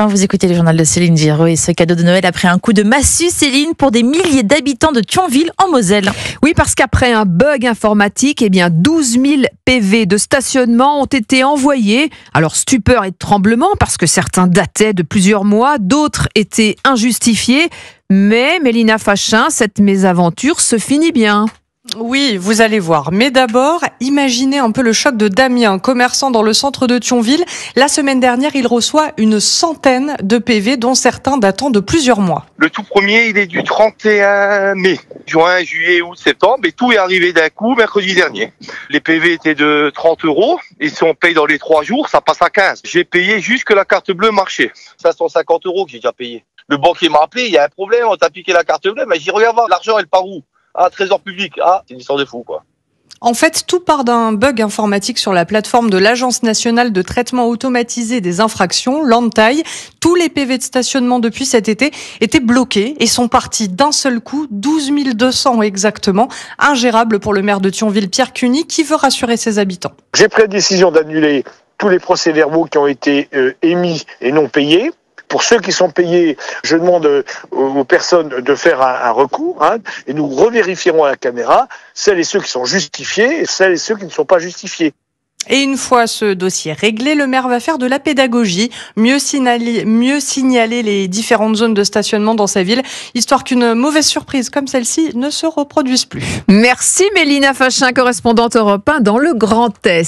Vous écoutez le journal de Céline Giraud et ce cadeau de Noël après un coup de massue, Céline, pour des milliers d'habitants de Thionville en Moselle. Oui, parce qu'après un bug informatique, 12 000 PV de stationnement ont été envoyés. Alors stupeur et tremblement parce que certains dataient de plusieurs mois, d'autres étaient injustifiés. Mais Mélina Fachin, cette mésaventure se finit bien. Oui, vous allez voir. Mais d'abord, imaginez un peu le choc de Damien, commerçant dans le centre de Thionville. La semaine dernière, il reçoit une centaine de PV, dont certains datant de plusieurs mois. Le tout premier, il est du 31 mai. Juin, juillet, août, septembre. Et tout est arrivé d'un coup mercredi dernier. Les PV étaient de 30 €. Et si on paye dans les 3 jours, ça passe à 15. J'ai payé jusque la carte bleue marchait. 550 € que j'ai déjà payé. Le banquier m'a appelé, il y a un problème, on t'a piqué la carte bleue. Mais j'ai dit, regarde voir, l'argent, elle part où? Ah, trésor public. Ah, c'est une histoire de fou, quoi. En fait, tout part d'un bug informatique sur la plateforme de l'Agence nationale de traitement automatisé des infractions, l'ANTAI. Tous les PV de stationnement depuis cet été étaient bloqués et sont partis d'un seul coup, 12 200 exactement, ingérable pour le maire de Thionville, Pierre Cuny, qui veut rassurer ses habitants. J'ai pris la décision d'annuler tous les procès-verbaux qui ont été émis et non payés. Pour ceux qui sont payés, je demande aux personnes de faire un recours et nous revérifierons à la caméra celles et ceux qui sont justifiés et celles et ceux qui ne sont pas justifiés. Et une fois ce dossier réglé, le maire va faire de la pédagogie, mieux signaler les différentes zones de stationnement dans sa ville, histoire qu'une mauvaise surprise comme celle-ci ne se reproduise plus. Merci Mélina Fachin, correspondante Europe 1 dans le Grand Est.